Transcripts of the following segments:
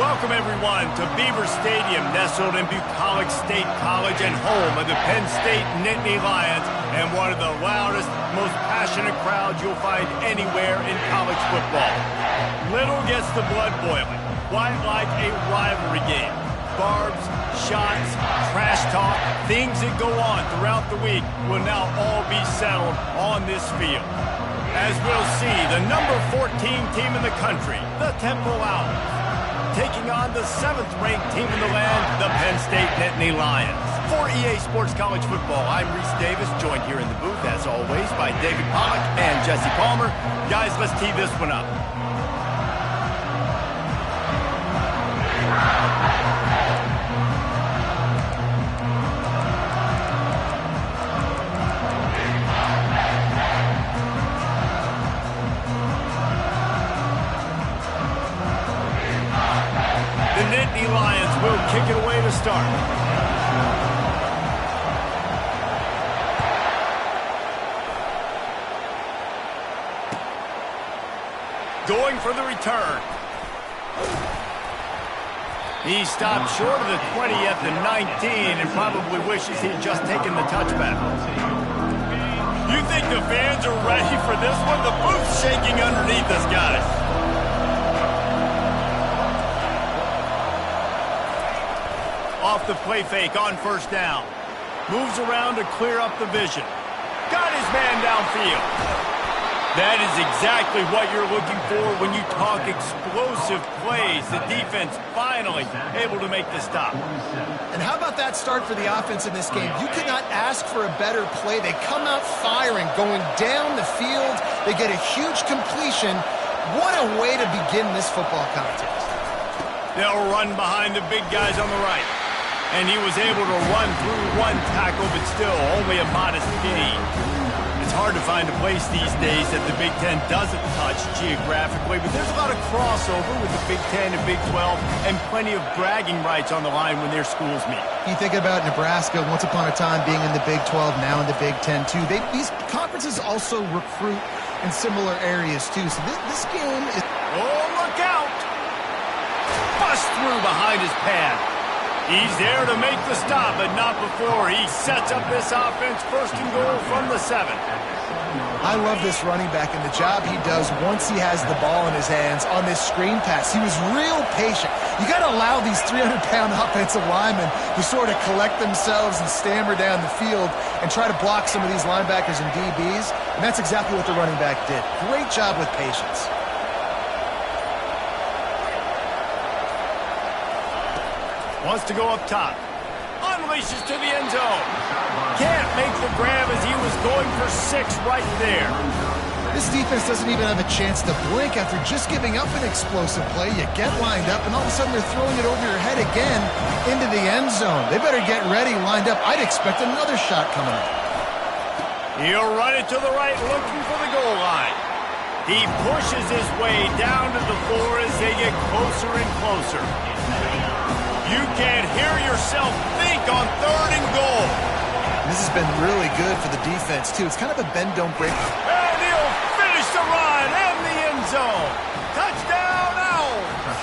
Welcome, everyone, to Beaver Stadium, nestled in Bucolic State College and home of the Penn State Nittany Lions, and one of the loudest, most passionate crowds you'll find anywhere in college football. Little gets the blood boiling, quite like a rivalry game. Barbs, shots, trash talk, things that go on throughout the week will now all be settled on this field. As we'll see, the number 14 team in the country, the Temple Owls, taking on the 7th-ranked team in the land, the Penn State Nittany Lions. For EA Sports College Football, I'm Reese Davis, joined here in the booth, as always, by David Pollack and Jesse Palmer. Guys, let's tee this one up. The Nittany Lions will kick it away to start. Going for the return. He stopped short of the 20 at the 19 and probably wishes he'd just taken the touchback. You think the fans are ready for this one? The booth's shaking underneath us, guys. Off the play fake on first down. Moves around to clear up the vision. Got his man downfield. That is exactly what you're looking for when you talk explosive plays. The defense finally able to make the stop. And how about that start for the offense in this game? You could not ask for a better play. They come out firing, going down the field. They get a huge completion. What a way to begin this football contest. They'll run behind the big guys on the right. And he was able to run through one tackle, but still only a modest gain. It's hard to find a place these days that the Big Ten doesn't touch geographically, but there's a lot of crossover with the Big Ten and Big 12 and plenty of bragging rights on the line when their schools meet. You think about Nebraska, once upon a time being in the Big 12, now in the Big Ten too. These conferences also recruit in similar areas too, so this game is... Oh, look out! Bust through behind his pad. He's there to make the stop, but not before he sets up this offense first and goal from the 7. I love this running back and the job he does once he has the ball in his hands on this screen pass. He was real patient. You got to allow these 300-pound offensive linemen to sort of collect themselves and stammer down the field and try to block some of these linebackers and DBs, and that's exactly what the running back did. Great job with patience. Wants to go up top. Unleashes to the end zone. Can't make the grab as he was going for 6 right there. This defense doesn't even have a chance to blink after just giving up an explosive play. You get lined up, and all of a sudden they're throwing it over your head again into the end zone. They better get ready, lined up. I'd expect another shot coming up. He'll run it to the right, looking for the goal line. He pushes his way down to the floor as they get closer and closer. You can't hear yourself think on 3rd and goal. This has been really good for the defense, too. It's kind of a bend-don't-break. And he'll finish the run in the end zone. Touchdown, Owls.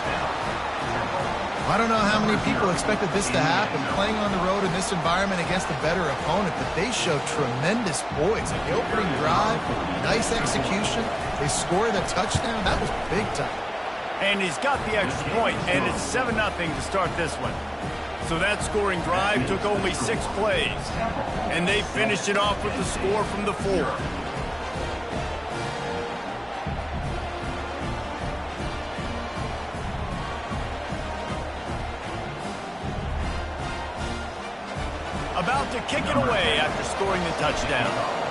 I don't know how many people expected this to happen, playing on the road in this environment against a better opponent, but they showed tremendous poise. Like the opening drive, nice execution. They scored a touchdown. That was big time. And he's got the extra point, and it's 7-0 to start this one. So that scoring drive took only 6 plays, and they finished it off with the score from the 4. About to kick it away after scoring the touchdown.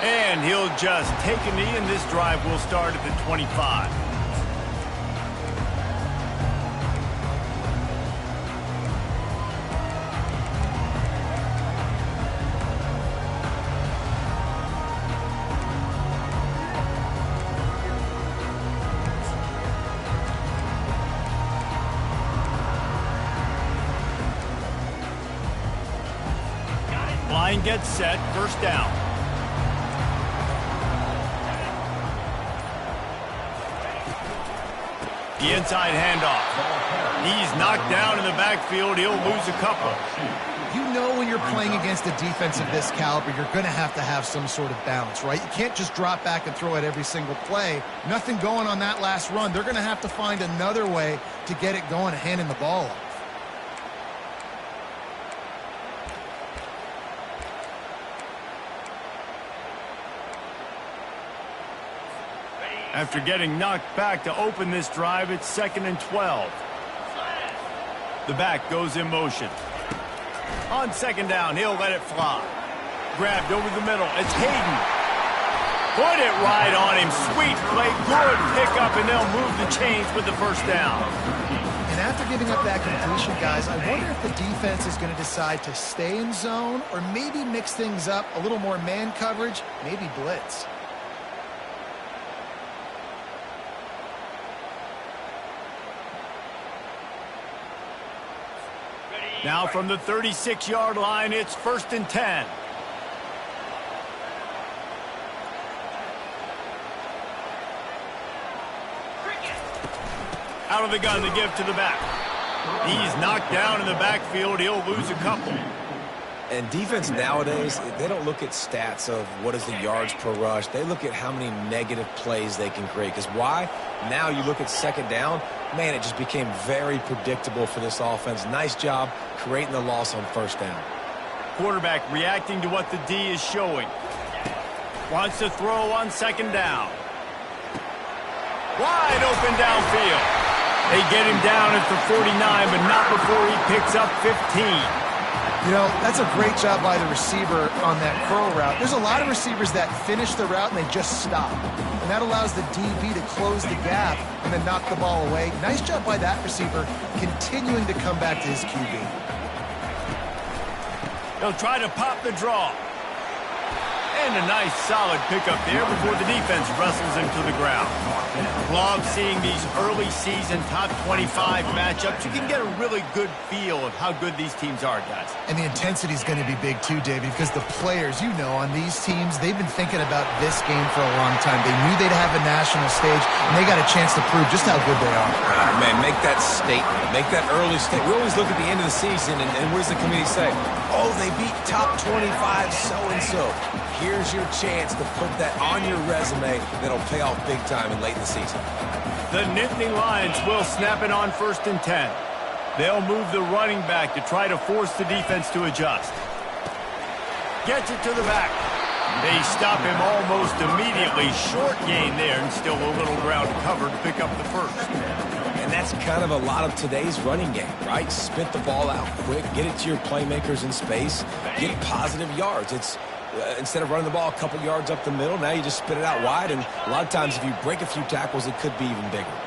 And he'll just take a knee, and this drive will start at the 25. Line gets set, first down. The inside handoff. He's knocked down in the backfield. He'll lose a couple. You know when you're playing against a defense of this caliber, you're going to have some sort of balance, right? You can't just drop back and throw it every single play. Nothing going on that last run. They're going to have to find another way to get it going and handing the ball off. After getting knocked back to open this drive, it's 2nd and 12. The back goes in motion. On 2nd down, he'll let it fly. Grabbed over the middle. It's Hayden. Put it right on him. Sweet play. Good pickup, and they'll move the chains with the first down. And after giving up that completion, guys, I wonder if the defense is going to decide to stay in zone or maybe mix things up, a little more man coverage, maybe blitz. Now from the 36-yard line, it's 1st and 10. Out of the gun to give to the back. He's knocked down in the backfield. He'll lose a couple. And defense nowadays, they don't look at stats of what is the yards per rush. They look at how many negative plays they can create. Because why? Now you look at 2nd down, man, it just became very predictable for this offense. Nice job creating the loss on 1st down. Quarterback reacting to what the D is showing. Wants to throw on 2nd down. Wide open downfield. They get him down at the 49, but not before he picks up 15. You know, that's a great job by the receiver on that curl route. There's a lot of receivers that finish the route and they just stop. And that allows the DB to close the gap and then knock the ball away. Nice job by that receiver continuing to come back to his QB. They'll try to pop the draw. And a nice solid pickup there before the defense wrestles him to the ground. Love seeing these early season top 25 matchups. You can get a really good feel of how good these teams are, guys. And the intensity is going to be big too, David, because the players, you know, on these teams, they've been thinking about this game for a long time. They knew they'd have a national stage, and they got a chance to prove just how good they are. Man, make that statement. Make that early statement. We always look at the end of the season, and what does the committee say? Oh, they beat top 25 so-and-so. Here's your chance to put that on your resume that'll pay off big time and late in the season. The Nittany Lions will snap it on 1st and 10. They'll move the running back to try to force the defense to adjust. Gets it to the back. They stop him almost immediately. Short gain there, and still a little ground cover to pick up the first. And that's kind of a lot of today's running game, right? Spit the ball out quick, get it to your playmakers in space, get positive yards. It's instead of running the ball a couple yards up the middle, now you just spit it out wide, and a lot of times if you break a few tackles, it could be even bigger.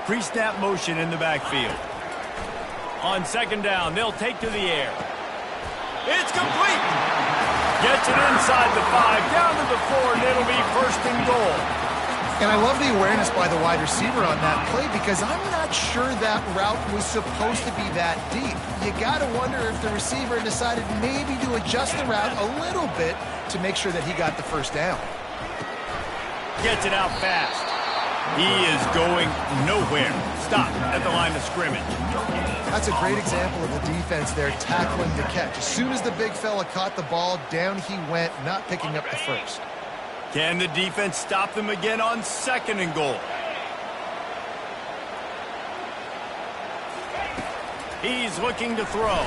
Pre-snap motion in the backfield. On 2nd down, they'll take to the air. It's complete. Gets it inside the 5, down to the 4, and it'll be 1st and goal. And I love the awareness by the wide receiver on that play because I'm not sure that route was supposed to be that deep. You got to wonder if the receiver decided maybe to adjust the route a little bit to make sure that he got the 1st down. Gets it out fast. He is going nowhere. Stop at the line of scrimmage. That's a great example of the defense there tackling the catch. As soon as the big fella caught the ball, down he went, not picking up the 1st. Can the defense stop them again on 2nd and goal? He's looking to throw.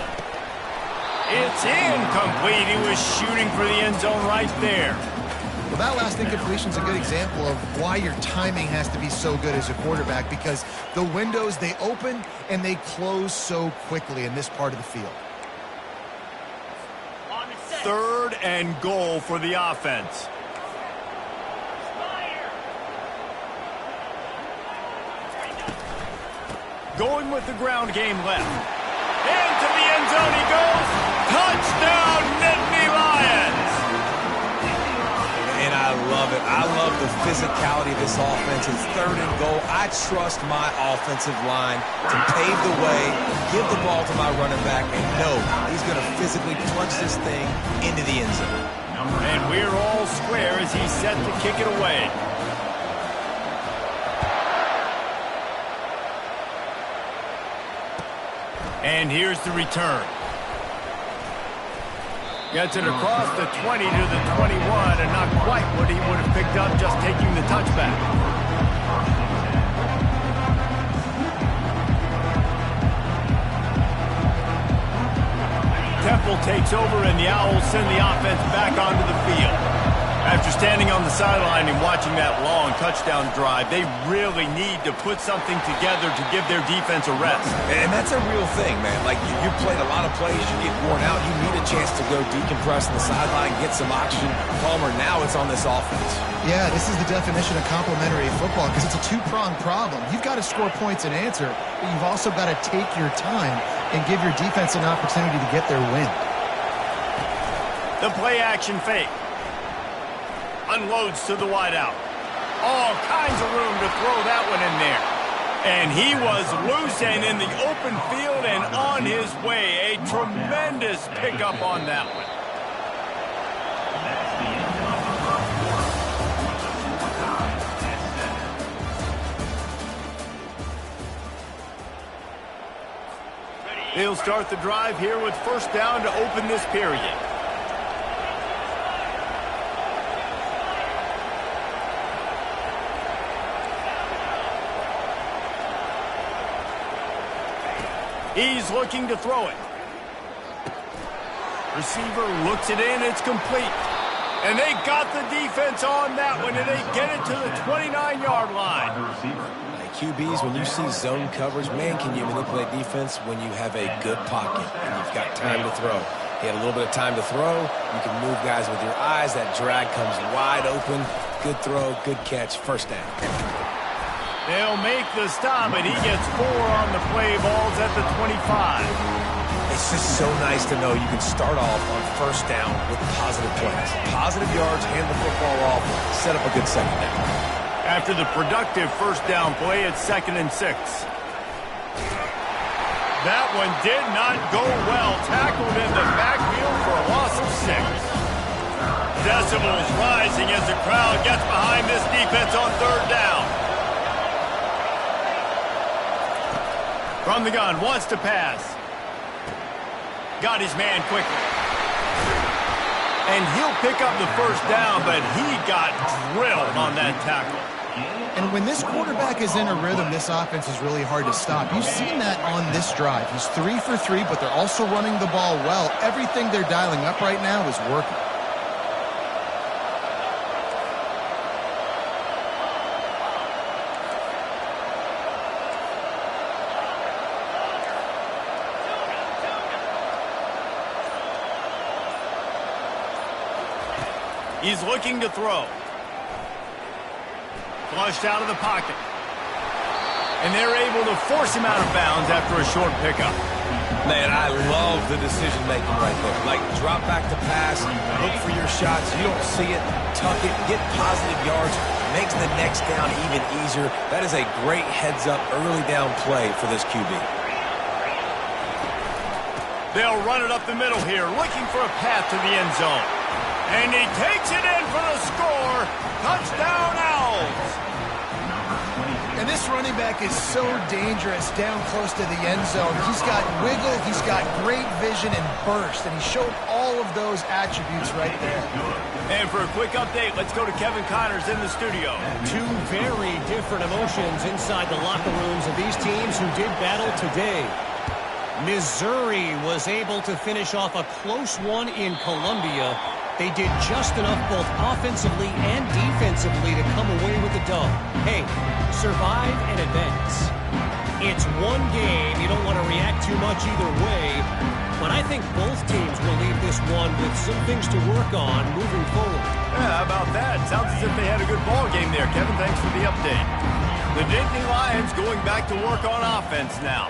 It's incomplete. He was shooting for the end zone right there. Well, that last incompletion is a good example of why your timing has to be so good as a quarterback because the windows, they open and they close so quickly in this part of the field. 3rd and goal for the offense. Going with the ground game left. Into the end zone he goes. Touchdown, Nittany Lions! And I love it. I love the physicality of this offense. It's 3rd and goal. I trust my offensive line to pave the way, give the ball to my running back, and know he's going to physically punch this thing into the end zone. And we're all square as he's set to kick it away. And here's the return. Gets it across the 20 to the 21, and not quite what he would have picked up just taking the touchback. Temple takes over, and the Owls send the offense back onto the field. After standing on the sideline and watching that long touchdown drive, they really need to put something together to give their defense a rest. And that's a real thing, man. Like, you played a lot of plays, you get worn out, you need a chance to go decompress on the sideline, get some oxygen. Palmer, now it's on this offense. Yeah, this is the definition of complementary football because it's a two-pronged problem. You've got to score points and answer, but you've also got to take your time and give your defense an opportunity to get their win. The play-action fake. Unloads to the wideout. All kinds of room to throw that one in there. And he was loose and in the open field and on his way. A tremendous pickup on that one. He'll start the drive here with first down to open this period. He's looking to throw it. Receiver looks it in. It's complete. And they got the defense on that one, and they get it to the 29-yard line. QBs, when you see zone coverage, man, can you manipulate defense when you have a good pocket and you've got time to throw. He had a little bit of time to throw. You can move guys with your eyes. That drag comes wide open. Good throw, good catch, first down. They'll make the stop, and he gets 4 on the play. Balls at the 25. It's just so nice to know you can start off on first down with positive plays. Positive yards, hand the football off, set up a good second down. After the productive first down play, it's 2nd and 6. That one did not go well. Tackled in the backfield for a loss of 6. Decibels rising as the crowd gets behind this defense on third down. From the gun, wants to pass. Got his man quickly. And he'll pick up the first down, but he got drilled on that tackle. And when this quarterback is in a rhythm, this offense is really hard to stop. You've seen that on this drive. He's 3 for 3, but they're also running the ball well. Everything they're dialing up right now is working. He's looking to throw. Flushed out of the pocket. And they're able to force him out of bounds after a short pickup. Man, I love the decision-making right there. Like, drop back to pass, look for your shots. You don't see it, tuck it, get positive yards, makes the next down even easier. That is a great heads-up, early down play for this QB. They'll run it up the middle here, looking for a path to the end zone. And he takes it in for the score. Touchdown, Owls. And this running back is so dangerous down close to the end zone. He's got wiggle, he's got great vision and burst, and he showed all of those attributes right there. And for a quick update, let's go to Kevin Connors in the studio. Two very different emotions inside the locker rooms of these teams who did battle today. Missouri was able to finish off a close one in Columbia. They did just enough both offensively and defensively to come away with the dub. Hey, survive and advance. It's one game. You don't want to react too much either way. But I think both teams will leave this one with some things to work on moving forward. Yeah, how about that? Sounds as if they had a good ball game there. Kevin, thanks for the update. The Nittany Lions going back to work on offense now.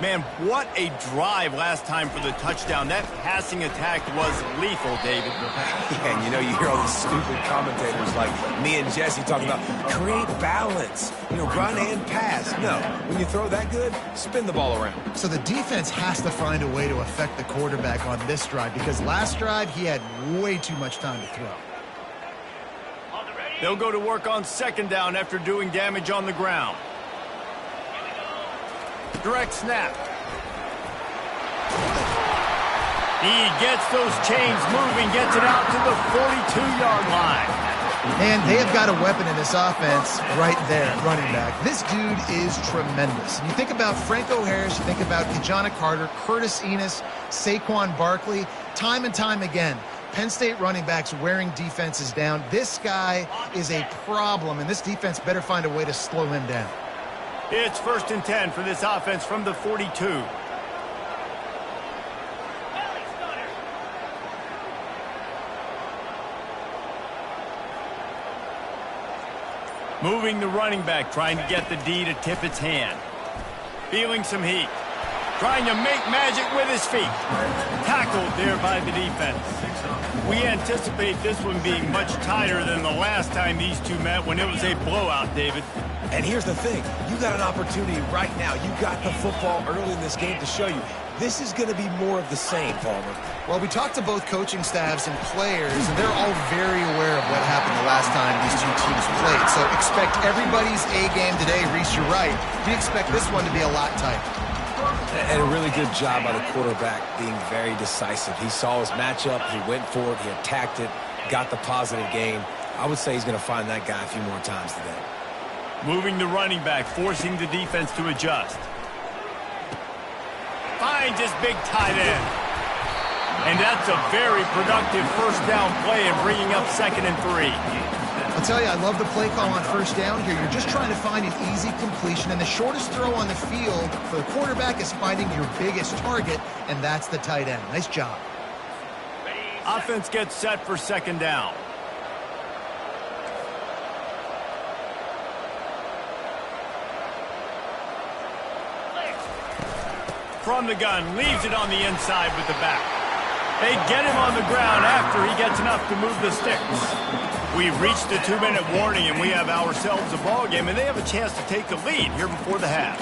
Man, what a drive last time for the touchdown. That passing attack was lethal, David. Yeah, and you know, you hear all these stupid commentators like me and Jesse talking about create balance, run and pass. No, when you throw that good, spin the ball around. So the defense has to find a way to affect the quarterback on this drive because last drive he had way too much time to throw. They'll go to work on second down after doing damage on the ground. Direct snap. He gets those chains moving, gets it out to the 42-yard line. And they have got a weapon in this offense right there at running back. This dude is tremendous. You think about Franco Harris, you think about Kajana Carter, Curtis Enos, Saquon Barkley, time and time again. Penn State running backs wearing defenses down. This guy is a problem, and this defense better find a way to slow him down. It's 1st and 10 for this offense from the 42. Moving the running back, trying to get the D to tip its hand. Feeling some heat. Trying to make magic with his feet. Tackled there by the defense. We anticipate this one being much tighter than the last time these two met when it was a blowout, David. And here's the thing. You got an opportunity right now. You got the football early in this game to show you. This is going to be more of the same, Palmer. Well, we talked to both coaching staffs and players, and they're all very aware of what happened the last time these two teams played. So expect everybody's A game today. Reese, you're right. We expect this one to be a lot tighter. And a really good job by the quarterback being very decisive. He saw his matchup. He went for it. He attacked it. Got the positive gain. I would say he's going to find that guy a few more times today. Moving the running back, forcing the defense to adjust. Finds his big tight end. And that's a very productive first down play and bringing up 2nd and 3. I'll tell you, I love the play call on first down here. You're just trying to find an easy completion, and the shortest throw on the field for the quarterback is finding your biggest target, and that's the tight end. Nice job. Offense gets set for 2nd down. From the gun, leaves it on the inside with the back. They get him on the ground after he gets enough to move the sticks. We've reached the 2-minute warning, and we have ourselves a ball game, and they have a chance to take the lead here before the half.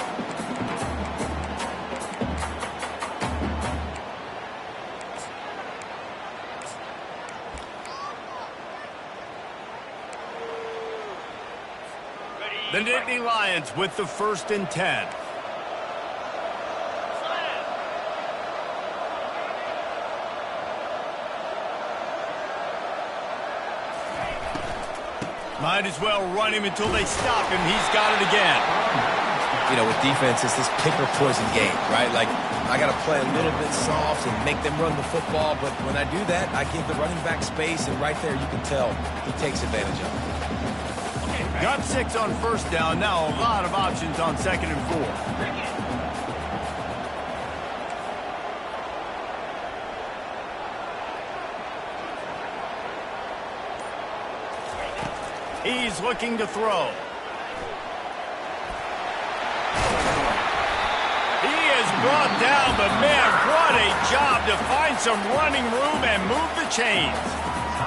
The Nittany Lions with the 1st and 10. Might as well run him until they stop him. He's got it again. You know, with defense, it's this pick or poison game, right? Like, I got to play a little bit soft and make them run the football, but when I do that, I give the running back space, and right there you can tell he takes advantage of it. Got 6 on 1st down. Now a lot of options on 2nd and 4. He's looking to throw. He is brought down, but man, what a job to find some running room and move the chains.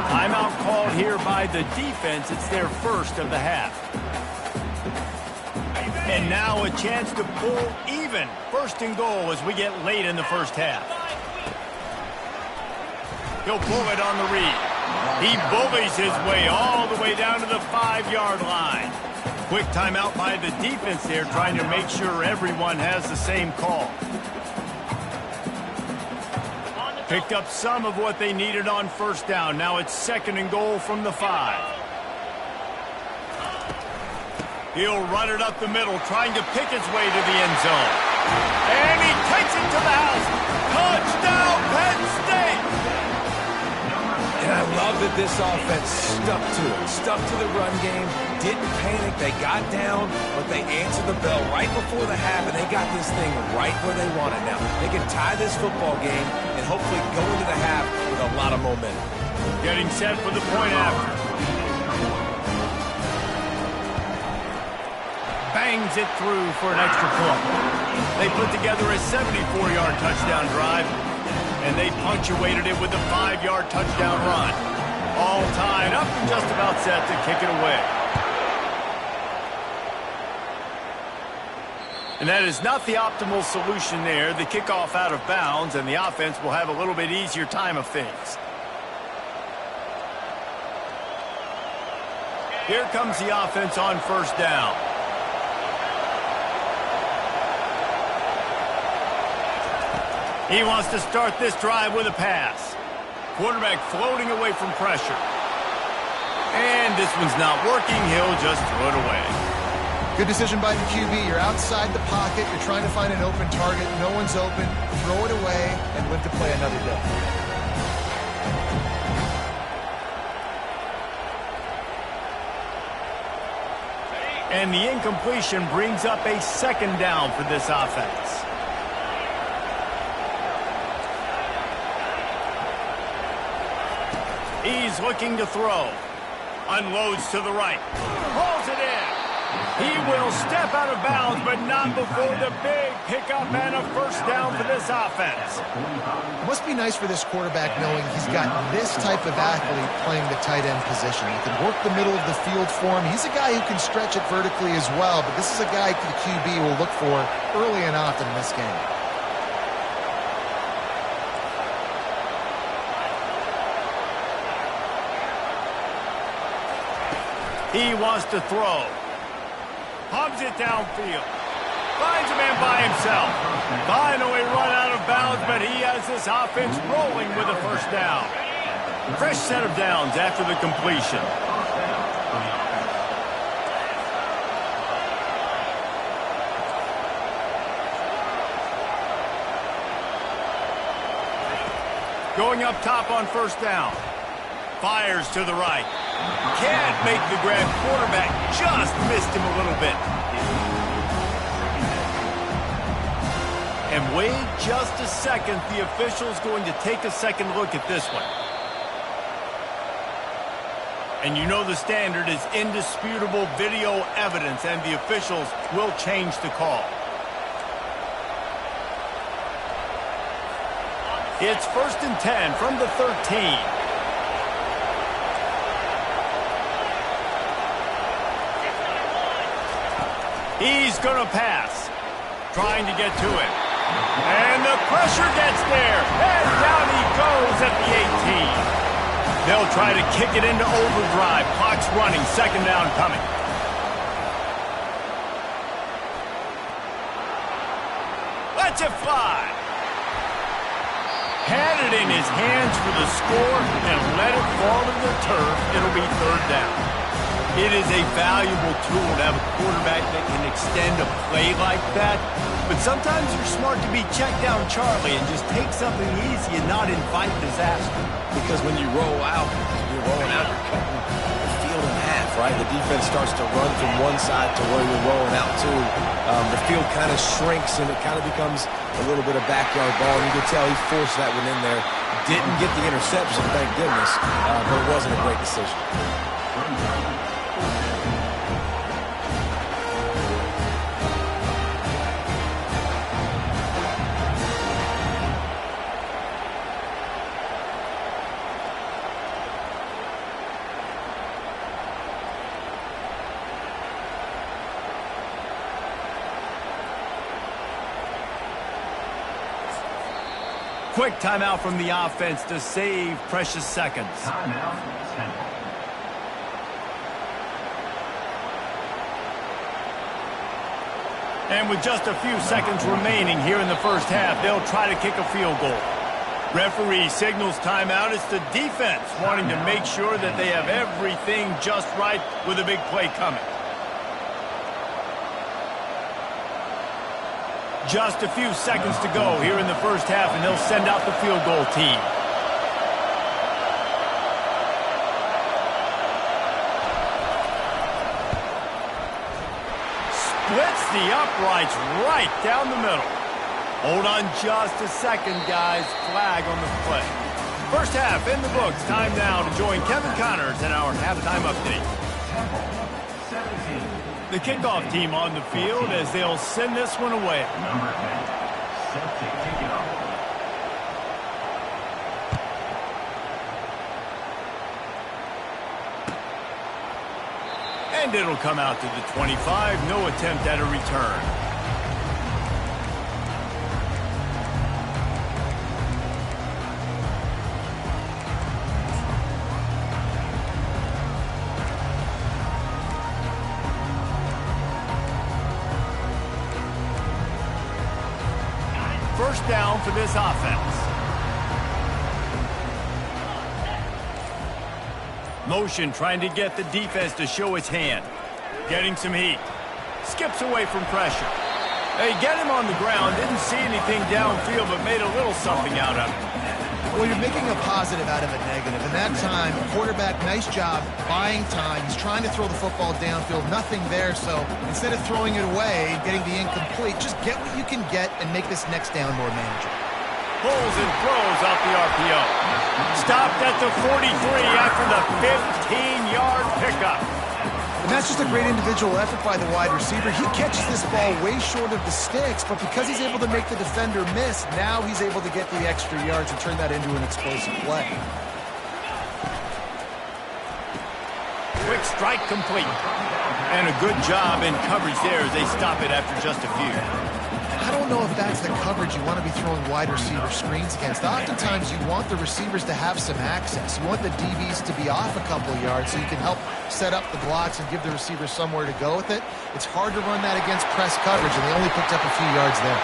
Timeout called here by the defense. It's their first of the half. And now a chance to pull even. 1st and goal as we get late in the first half. He'll pull it on the read. He bullies his way all the way down to the 5-yard line. Quick timeout by the defense there, trying to make sure everyone has the same call. Picked up some of what they needed on 1st down. Now it's 2nd and goal from the 5. He'll run it up the middle, trying to pick his way to the end zone. And he takes it to the house. Touchdown, Penn State! And I love that this offense stuck to it, stuck to the run game, didn't panic. They got down, but they answered the bell right before the half, and they got this thing right where they want it now. They can tie this football game and hopefully go into the half with a lot of momentum. Getting set for the point after. Bangs it through for an extra point. They put together a 74-yard touchdown drive, and they punctuated it with a 5-yard touchdown run. All tied up and just about set to kick it away. And that is not the optimal solution there. The kickoff out of bounds, and the offense will have a little bit easier time of things. Here comes the offense on 1st down. He wants to start this drive with a pass. Quarterback floating away from pressure. And this one's not working. He'll just throw it away. Good decision by the QB. You're outside the pocket. You're trying to find an open target. No one's open. Throw it away and live to play another day. And the incompletion brings up a second down for this offense. He's looking to throw. Unloads to the right. Pulls it in. He will step out of bounds, but not before the big pickup and a first down for this offense. It must be nice for this quarterback knowing he's got this type of athlete playing the tight end position. He can work the middle of the field for him. He's a guy who can stretch it vertically as well, but this is a guy the QB will look for early and often in this game. He wants to throw. Hubs it downfield. Finds a man by himself. Finally run out of bounds, but he has this offense rolling with a first down. Fresh set of downs after the completion. Going up top on first down. Fires to the right. Can't make the grab. Quarterback just missed him a little bit. And wait just a second. The official's going to take a second look at this one. And you know the standard is indisputable video evidence, and the officials will change the call. It's 1st and 10 from the 13. He's going to pass. Trying to get to it. And the pressure gets there. And down he goes at the 18. They'll try to kick it into overdrive. Clock's running. Second down coming. Let's it fly. Had it in his hands for the score and let it fall to the turf. It'll be third down. It is a valuable tool to have a quarterback that can extend a play like that. But sometimes you're smart to be check down Charlie and just take something easy and not invite disaster. Because when you roll out, you're rolling out, you're cutting the field in half, right? The defense starts to run from one side to where you're rolling out to. The field kind of shrinks and it kind of becomes a little bit of backyard ball. And you can tell he forced that one in there. Didn't get the interception, thank goodness, but it wasn't a great decision. Quick timeout from the offense to save precious seconds. And with just a few seconds remaining here in the first half, they'll try to kick a field goal. Referee signals timeout. It's the defense wanting to make sure that they have everything just right with a big play coming. Just a few seconds to go here in the first half, and they'll send out the field goal team. Splits the uprights right down the middle. Hold on just a second, guys. Flag on the play. First half in the books. Time now to join Kevin Connors in our halftime update. The kickoff team on the field as they'll send this one away. Number 10, set to kick it off. And it'll come out to the 25. No attempt at a return. first down for this offense. Motion trying to get the defense to show its hand. Getting some heat. Skips away from pressure. They get him on the ground. Didn't see anything downfield, but made a little something out of it. Well, you're making a positive out of a negative. And that time, quarterback, nice job buying time. He's trying to throw the football downfield. Nothing there. So instead of throwing it away, getting the incomplete, just get what you can get and make this next down more manageable. Pulls and throws off the RPO. Stopped at the 43 after the 15-yard pickup. And that's just a great individual effort by the wide receiver. He catches this ball way short of the sticks, but because he's able to make the defender miss, now he's able to get the extra yards and turn that into an explosive play. Quick strike complete. And a good job in coverage there as they stop it after just a few. I don't know if that's the coverage you want to be throwing wide receiver screens against. Oftentimes, you want the receivers to have some access. You want the DBs to be off a couple of yards so you can help set up the blocks and give the receivers somewhere to go with it. It's hard to run that against press coverage, and they only picked up a few yards there.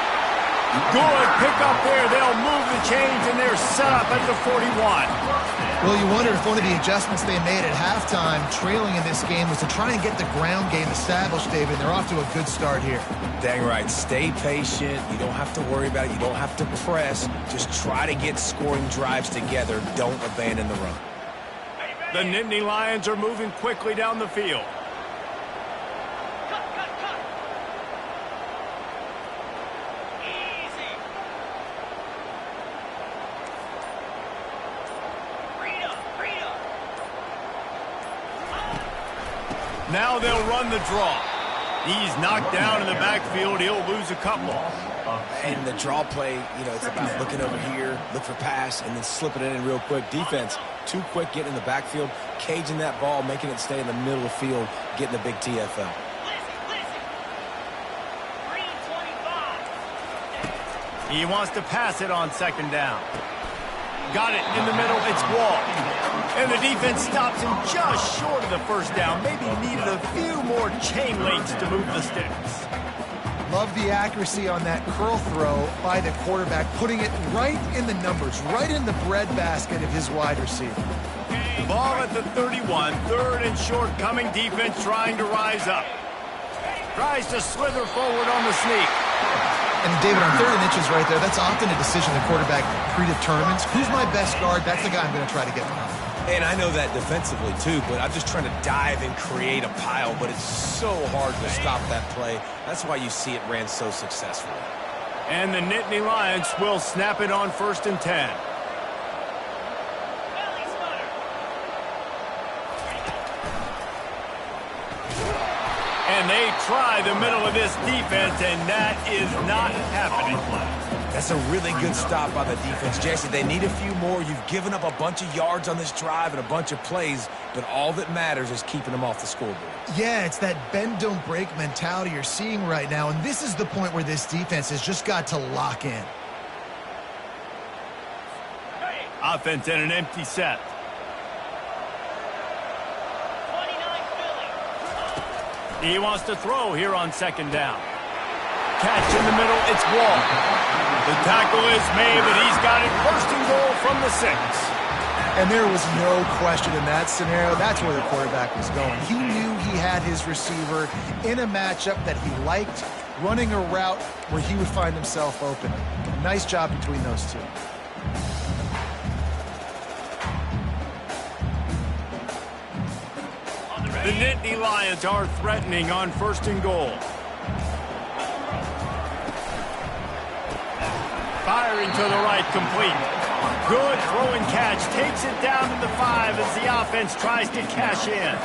Good pickup there. They'll move the chains, and they're set up at the 41. Well, you wonder if one of the adjustments they made at halftime, trailing in this game, was to try and get the ground game established, David. They're off to a good start here. Dang right. Stay patient. You don't have to worry about it. You don't have to press. Just try to get scoring drives together. Don't abandon the run. The Nittany Lions are moving quickly down the field. Now they'll run the draw. He's knocked down in the backfield. He'll lose a couple. And the draw play, you know, it's about looking over here, look for pass, and then slipping it in real quick. Defense, too quick getting in the backfield, caging that ball, making it stay in the middle of the field, getting the big TFL. He wants to pass it on second down. Got it in the middle. It's Wall. And the defense stops him just short of the first down. Maybe needed a few more chain links to move the sticks. Love the accuracy on that curl throw by the quarterback, putting it right in the numbers, right in the breadbasket of his wide receiver. Ball at the 31, third and short, coming defense trying to rise up. Tries to slither forward on the sneak. And David, on 3rd and inches right there, that's often a decision the quarterback predetermines. Who's my best guard? That's the guy I'm going to try to get behind. And I know that defensively, too, but I'm just trying to dive and create a pile, but it's so hard to stop that play. That's why you see it ran so successfully. And the Nittany Lions will snap it on 1st and 10. And they try the middle of this defense, and that is not happening. That's a really good stop by the defense. Jesse, they need a few more. You've given up a bunch of yards on this drive and a bunch of plays, but all that matters is keeping them off the scoreboard. Yeah, it's that bend, don't break mentality you're seeing right now, and this is the point where this defense has just got to lock in. Offense in an empty set. He wants to throw here on second down. Catch in the middle, it's Wall. The tackle is made, but he's got it 1st and goal from the 6. And there was no question in that scenario. That's where the quarterback was going. He knew he had his receiver in a matchup that he liked, running a route where he would find himself open. Nice job between those two. The Nittany Lions are threatening on 1st and goal. Firing to the right, complete. Good throw and catch. Takes it down to the 5 as the offense tries to cash in.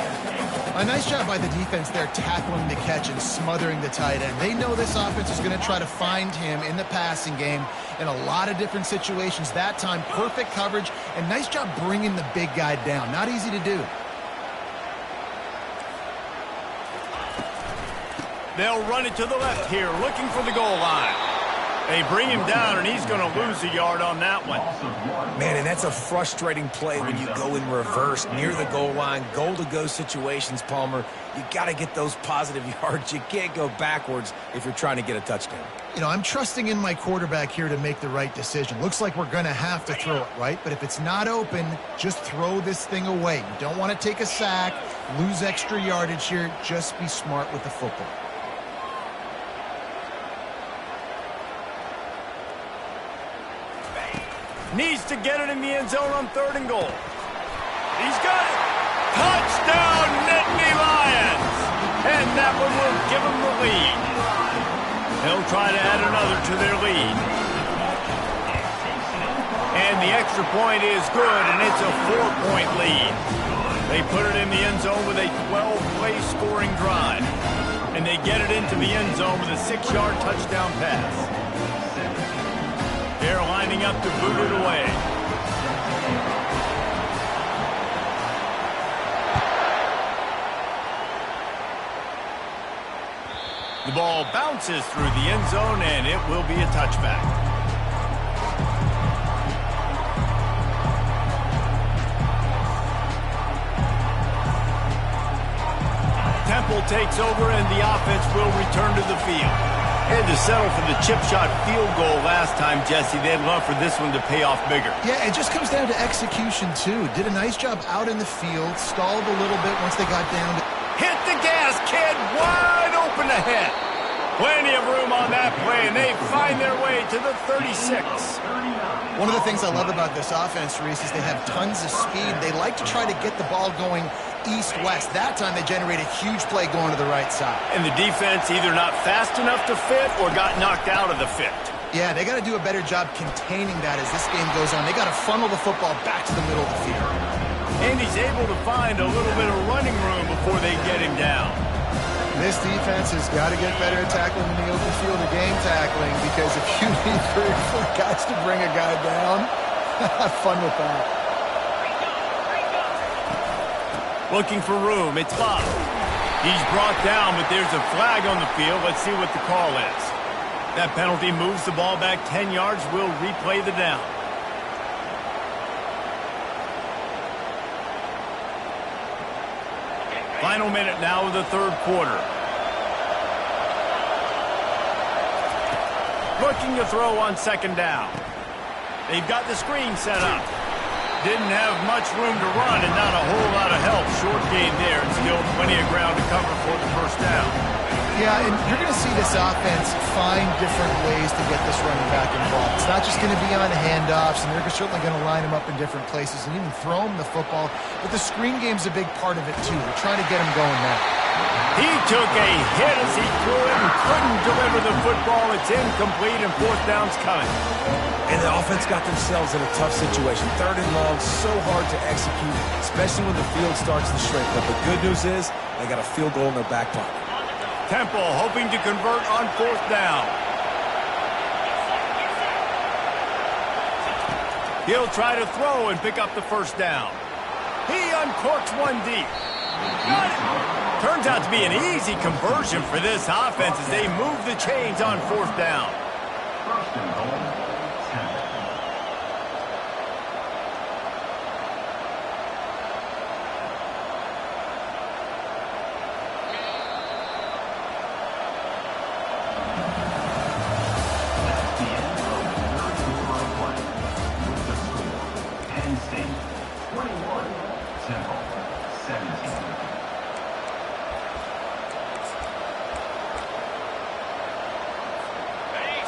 A nice job by the defense there, tackling the catch and smothering the tight end. They know this offense is going to try to find him in the passing game in a lot of different situations. That time, perfect coverage, and nice job bringing the big guy down. Not easy to do. They'll run it to the left here, looking for the goal line. They bring him down, and he's going to lose a yard on that one. Man, and that's a frustrating play when you go in reverse near the goal line, goal-to-go situations, Palmer. You got to get those positive yards. You can't go backwards if you're trying to get a touchdown. You know, I'm trusting in my quarterback here to make the right decision. Looks like we're going to have to throw it, right? But if it's not open, just throw this thing away. You don't want to take a sack, lose extra yardage here. Just be smart with the football. Needs to get it in the end zone on 3rd and goal. He's got it. Touchdown, Nittany Lions. And that one will give him the lead. They'll try to add another to their lead. And the extra point is good, and it's a 4-point lead. They put it in the end zone with a 12-play scoring drive. And they get it into the end zone with a 6-yard touchdown pass. They're lining up to boot it away. The ball bounces through the end zone, and it will be a touchback. Temple takes over, and the offense will return to the field. Had to settle for the chip shot field goal last time, Jesse. They'd love for this one to pay off bigger. Yeah, it just comes down to execution, too. Did a nice job out in the field, stalled a little bit once they got down to... Hit the gas, kid! Wide open ahead. Plenty of room on that play, and they find their way to the 36. One of the things I love about this offense, Reese, is they have tons of speed. They like to try to get the ball going east-west. That time they generated a huge play going to the right side. And the defense either not fast enough to fit or got knocked out of the fit. Yeah, they got to do a better job containing that as this game goes on. They got to funnel the football back to the middle of the field. And he's able to find a little bit of running room before they get him down. This defense has got to get better at tackling in the open field or game tackling, because if you need 3 or 4 guys to bring a guy down, have fun with that. Looking for room. It's Bob. He's brought down, but there's a flag on the field. Let's see what the call is. That penalty moves the ball back 10 yards. We'll replay the down. Final minute now of the 3rd quarter. Looking to throw on 2nd down. They've got the screen set up. Didn't have much room to run and not a whole lot of help. Short gain there, and still plenty of ground to cover for the 1st down. Yeah, and you're going to see this offense find different ways to get this running back involved. It's not just going to be on handoffs, and they're certainly going to line him up in different places and even throw him the football. But the screen game's a big part of it, too. They're trying to get him going now. He took a hit as he threw it and couldn't deliver the football. It's incomplete, and 4th down's coming. And the offense got themselves in a tough situation. 3rd and long, so hard to execute, especially when the field starts to shrink. But the good news is they got a field goal in their back pocket. Temple hoping to convert on 4th down. He'll try to throw and pick up the 1st down. He uncorks one deep. Got it. Turns out to be an easy conversion for this offense as they move the chains on 4th down. 1st and goal, 10. That's the end of the 3rd quarter of play. With the score, Penn State 21, Temple 17.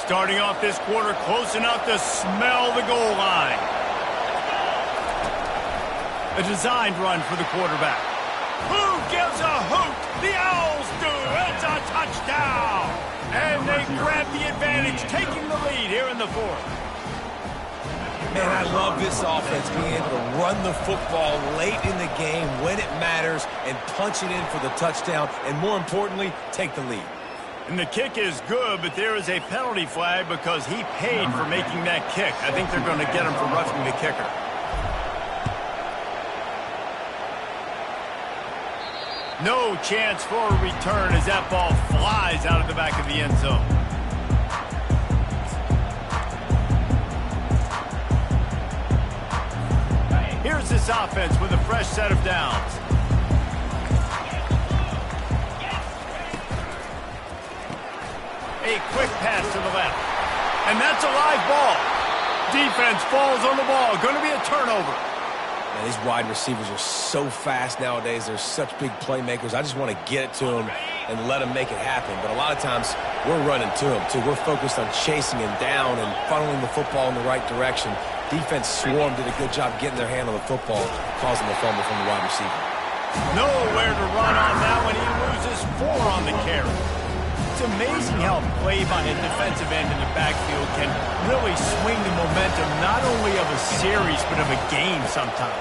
Starting off this quarter close enough to smell the goal line. A designed run for the quarterback. Who gives a hoot? The Owls do. It's a touchdown. And they grab the advantage, taking the lead here in the 4th. Man, I love this offense being able to run the football late in the game when it matters and punch it in for the touchdown, and more importantly, take the lead. And the kick is good, but there is a penalty flag because he paid for making that kick. I think they're going to get him for roughing the kicker. No chance for a return as that ball flies out of the back of the end zone. this offense with a fresh set of downs. A quick pass to the left. And that's a live ball. Defense falls on the ball. Going to be a turnover. Man, these wide receivers are so fast nowadays. They're such big playmakers. I just want to get it to them and let them make it happen. But a lot of times, we're running to them, too. We're focused on chasing him down and funneling the football in the right direction. Defense swarm did a good job getting their hand on the football, causing the fumble from the wide receiver. Nowhere to run on that one. He loses 4 on the carry. It's amazing how play by a defensive end in the backfield can really swing the momentum not only of a series but of a game sometimes.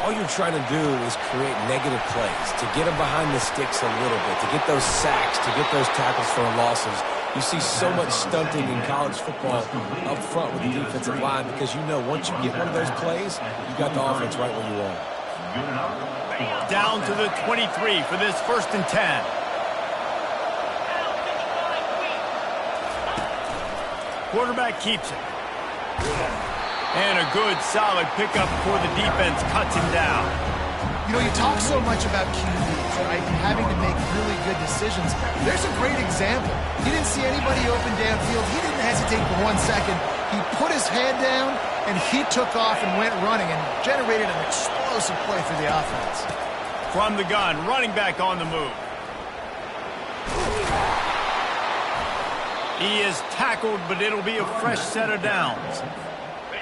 All you're trying to do is create negative plays, to get them behind the sticks a little bit, to get those sacks, to get those tackles for losses. You see so much stunting in college football up front with the defensive line because you know once you get one of those plays, you got the offense right where you want. Down to the 23 for this 1st and 10. Quarterback keeps it. And a good, solid pickup before the defense cuts him down. You know, you talk so much about QBs, right? And having to make really good decisions. There's a great example. He didn't see anybody open downfield. He didn't hesitate for 1 second. He put his head down, and he took off and went running and generated an explosive play for the offense. From the gun, running back on the move. He is tackled, but it'll be a fresh set of downs.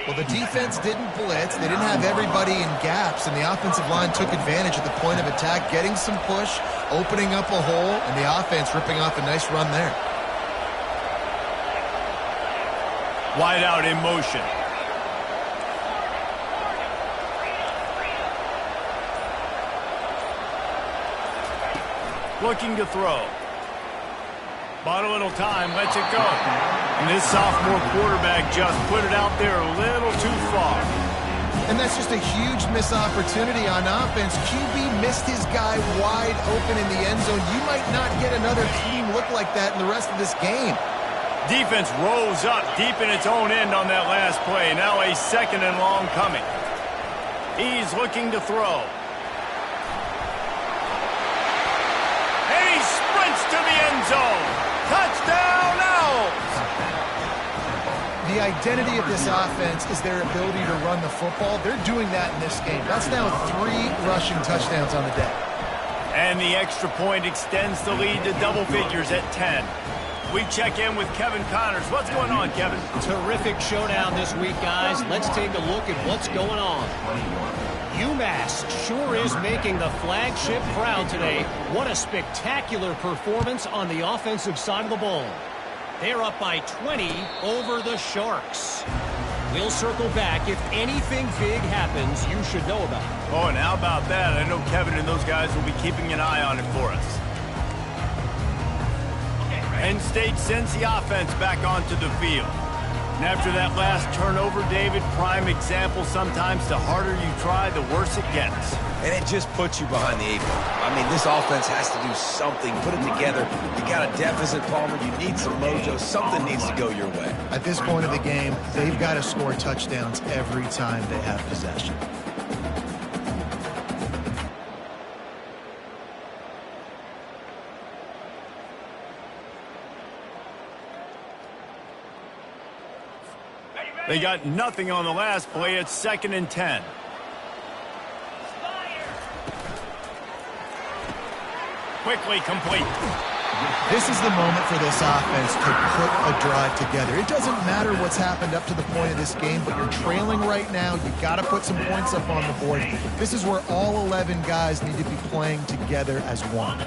Well, the defense didn't blitz. They didn't have everybody in gaps, and the offensive line took advantage of the point of attack, getting some push, opening up a hole, and the offense ripping off a nice run there. Wide out in motion. Looking to throw. Bought a little time, lets it go. And this sophomore quarterback just put it out there a little too far. And that's just a huge missed opportunity on offense. QB missed his guy wide open in the end zone. You might not get another team look like that in the rest of this game. Defense rolls up deep in its own end on that last play. Now a 2nd and long coming. He's looking to throw. And he sprints to the end zone. Touchdown, Owls! The identity of this offense is their ability to run the football. They're doing that in this game. That's now 3 rushing touchdowns on the day. And the extra point extends the lead to double figures at 10. We check in with Kevin Connors. What's going on, Kevin? Terrific showdown this week, guys. Let's take a look at what's going on. UMass sure is making the flagship proud today. What a spectacular performance on the offensive side of the ball. They're up by 20 over the Sharks. We'll circle back. If anything big happens, you should know about it. Oh, and how about that? I know Kevin and those guys will be keeping an eye on it for us. Penn State sends the offense back onto the field. And after that last turnover, David, prime example, sometimes the harder you try, the worse it gets. And it just puts you behind the 8 ball. I mean, this offense has to do something, put it together. You got a deficit, Palmer. You need some mojo. Something needs to go your way. At this point of the game, they've got to score touchdowns every time they have possession. They got nothing on the last play. It's 2nd and 10. Quickly complete. This is the moment for this offense to put a drive together. It doesn't matter what's happened up to the point of this game, but you're trailing right now. You've got to put some points up on the board. This is where all 11 guys need to be playing together as one.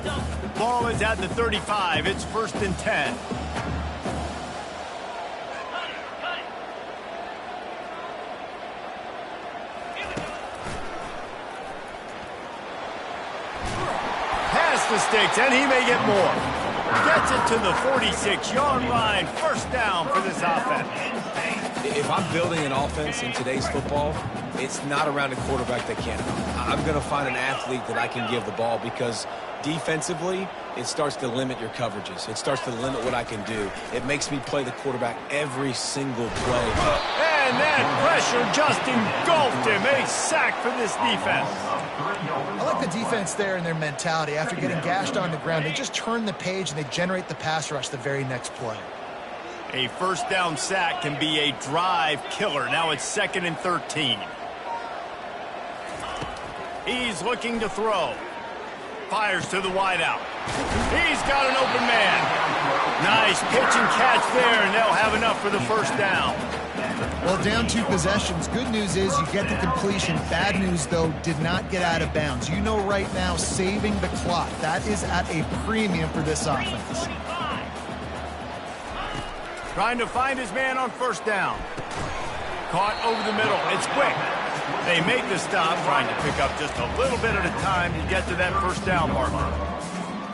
Ball is at the 35. It's 1st and 10. The sticks, and he may get more. Gets it to the 46-yard line. 1st down for this offense. If I'm building an offense in today's football, it's not around a quarterback that can't run. I'm going to find an athlete that I can give the ball because defensively, it starts to limit your coverages. It starts to limit what I can do. It makes me play the quarterback every single play. And that pressure just engulfed him. A sack for this defense. I like the defense there and their mentality. After getting gashed on the ground, they just turn the page and they generate the pass rush the very next play. A first down sack can be a drive killer. Now it's 2nd and 13. He's looking to throw. Fires to the wideout. He's got an open man. Nice pitch and catch there, and they'll have enough for the first down. Well, down 2 possessions. Good news is you get the completion. Bad news, though, did not get out of bounds. You know right now, saving the clock. That is at a premium for this offense. Trying to find his man on first down. Caught over the middle. It's quick. They make the stop, trying to pick up just a little bit at a time to get to that first down marker.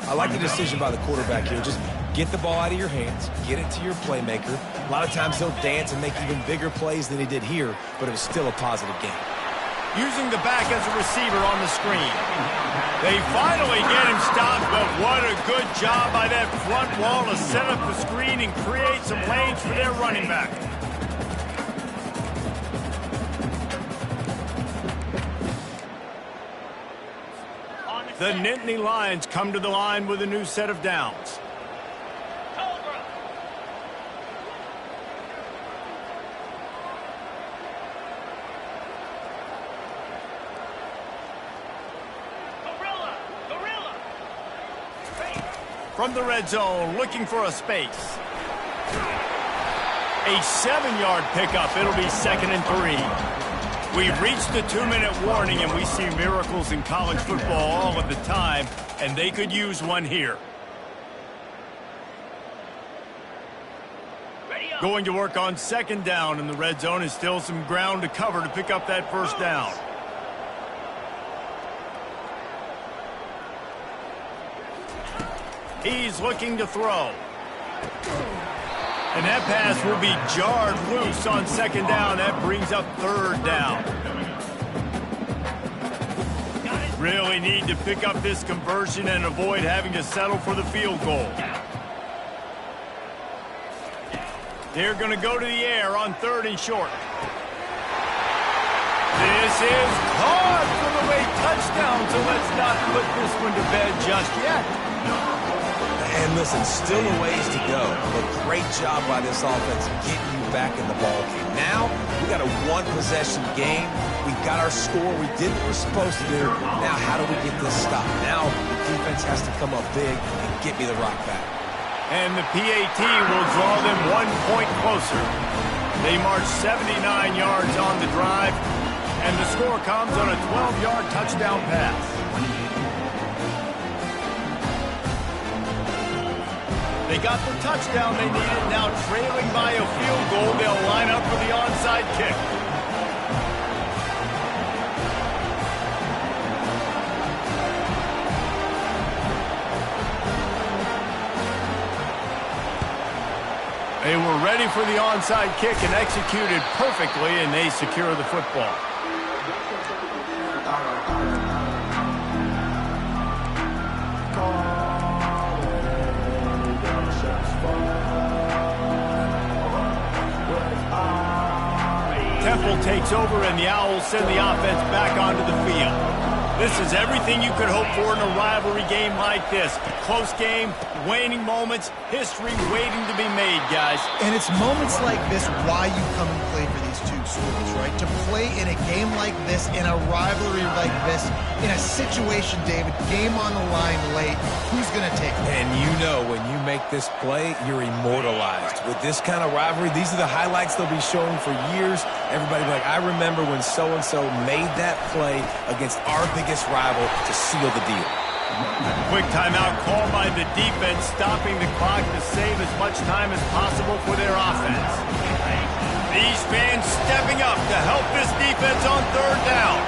I like the decision by the quarterback here. Just get the ball out of your hands, get it to your playmaker. A lot of times he'll dance and make even bigger plays than he did here, but it was still a positive game. Using the back as a receiver on the screen. They finally get him stopped, but what a good job by that front wall to set up the screen and create some lanes for their running back. The Nittany Lions come to the line with a new set of downs. From the red zone, looking for a space. A 7-yard pickup. It'll be 2nd and 3. We've reached the 2-minute warning, and we see miracles in college football all of the time, and they could use one here. Going to work on 2nd down in the red zone, and still some ground to cover to pick up that first down. He's looking to throw. And that pass will be jarred loose on 2nd down. That brings up 3rd down. Really need to pick up this conversion and avoid having to settle for the field goal. They're going to go to the air on 3rd and short. This is caught for the late touchdown, so let's not put this one to bed just yet. And listen, still a ways to go, but great job by this offense getting you back in the ball game. Now, we got a 1-possession game. We got our score. We did what we're supposed to do. Now, how do we get this stopped? Now, the defense has to come up big and get me the rock back. And the PAT will draw them 1 point closer. They march 79 yards on the drive, and the score comes on a 12-yard touchdown pass. They got the touchdown they needed. Now trailing by a field goal, they'll line up for the onside kick. They were ready for the onside kick and executed perfectly, and they secure the football. Temple takes over, and the Owls send the offense back onto the field. This is everything you could hope for in a rivalry game like this. Close game, waning moments, history waiting to be made, guys. And it's moments like this why you come and play for these two schools, right? To play in a game like this, in a rivalry like this, in a situation, David, game on the line late, who's going to take it? And you know when you make this play, you're immortalized. With this kind of rivalry, these are the highlights they'll be showing for years. Everybody will be like, I remember when so-and-so made that play against our biggest rival to seal the deal. Quick timeout call by the defense, stopping the clock to save as much time as possible for their offense. These fans stepping up to help this defense on 3rd down.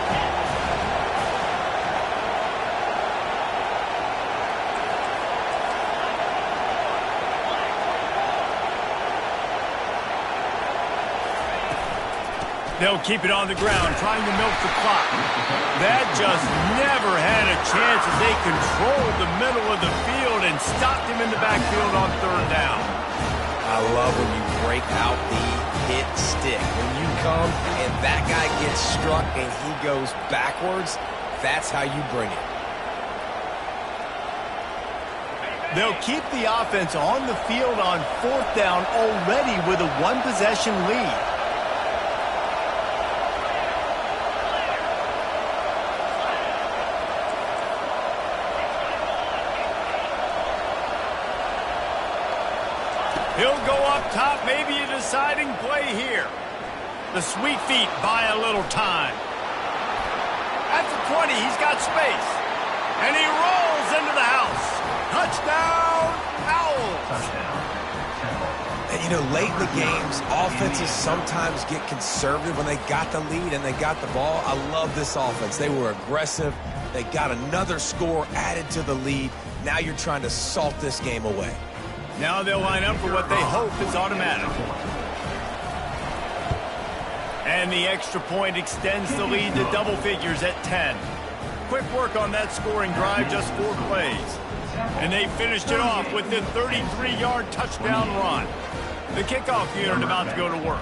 They'll keep it on the ground, trying to milk the clock. That just never had a chance as they controlled the middle of the field and stopped him in the backfield on 3rd down. I love when you break out the hit stick. When you come and that guy gets struck and he goes backwards, that's how you bring it. They'll keep the offense on the field on 4th down already with a one-possession lead. He'll go up top, maybe a deciding play here. The sweet feet buy a little time. At the 20, he's got space. And he rolls into the house. Touchdown, Owls. And, you know, late in the games, offenses sometimes get conservative when they got the lead and they got the ball. I love this offense. They were aggressive. They got another score added to the lead. Now you're trying to salt this game away. Now they'll line up for what they hope is automatic. And the extra point extends the lead to double figures at 10. Quick work on that scoring drive, just 4 plays. And they finished it off with the 33-yard touchdown run. The kickoff unit about to go to work.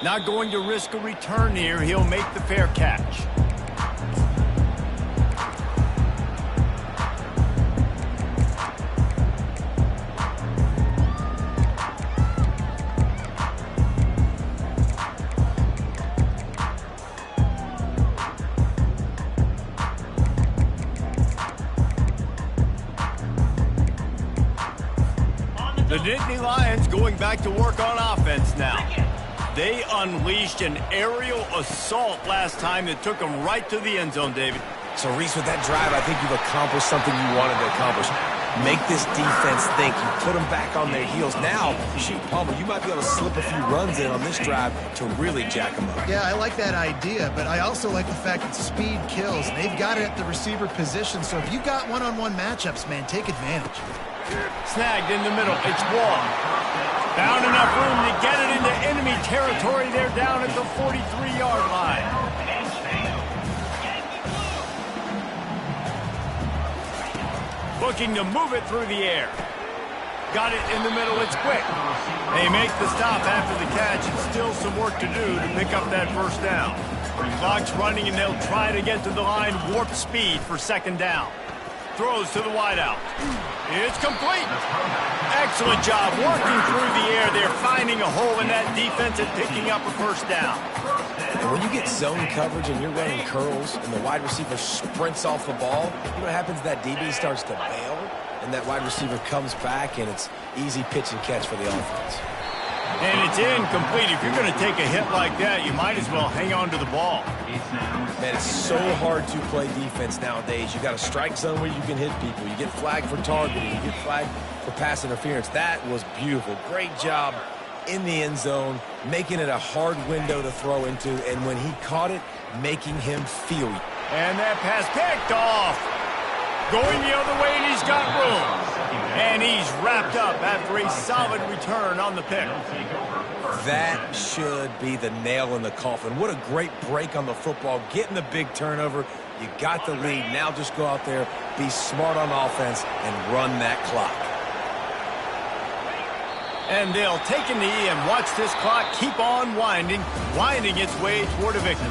Not going to risk a return here. He'll make the fair catch. The Nittany Lions going back to work on offense now. They unleashed an aerial assault last time that took them right to the end zone, David. So, Reese, with that drive, I think you've accomplished something you wanted to accomplish. Make this defense think. You put them back on their heels. Now, shoot, Palmer, you might be able to slip a few runs in on this drive to really jack them up. Yeah, I like that idea, but I also like the fact that speed kills. And they've got it at the receiver position, so if you've got one-on-one matchups, man, take advantage. Snagged in the middle. It's Wall. Found enough room to get it into enemy territory. They're down at the 43-yard line. Looking to move it through the air. Got it in the middle. It's quick. They make the stop after the catch. And still some work to do to pick up that first down. Clock's running, and they'll try to get to the line. Warp speed for 2nd down. Throws to the wideout. It's complete. Excellent job working through the air. They're finding a hole in that defense and picking up a first down. And when you get zone coverage and you're running curls and the wide receiver sprints off the ball, you know what happens? That DB starts to bail, and that wide receiver comes back, and it's easy pitch and catch for the offense. And it's incomplete. If you're going to take a hit like that, you might as well hang on to the ball. Man, it's so hard to play defense nowadays. You got a strike zone where you can hit people. You get flagged for targeting. You get flagged for pass interference. That was beautiful. Great job in the end zone, making it a hard window to throw into, and when he caught it, making him feel it. And that pass picked off. Going the other way, and he's got room. And he's wrapped up after a solid return on the pick. That should be the nail in the coffin. What a great break on the football. Getting the big turnover. You got the lead. Now just go out there, be smart on offense, and run that clock. And they'll take a knee and watch this clock keep on winding its way toward a victory.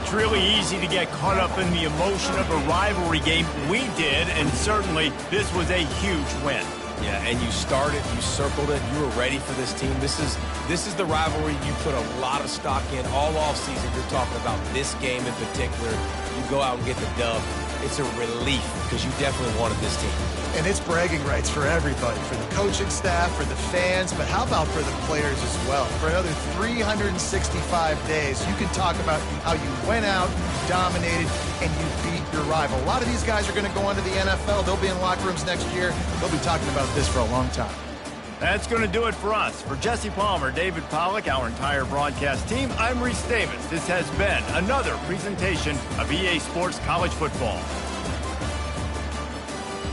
It's really easy to get caught up in the emotion of a rivalry game. We did, and certainly this was a huge win. Yeah, and you started, you circled it, you were ready for this team. This is the rivalry you put a lot of stock in all offseason. You're talking about this game in particular. You go out and get the dub. It's a relief because you definitely wanted this team. And it's bragging rights for everybody, for the coaching staff, for the fans, but how about for the players as well? For another 365 days, you can talk about how you went out, you dominated, and you beat your rival. A lot of these guys are going to go on to the NFL. They'll be in locker rooms next year. They'll be talking about this for a long time. That's going to do it for us. For Jesse Palmer, David Pollack, our entire broadcast team, I'm Reese Davis. This has been another presentation of EA Sports College Football.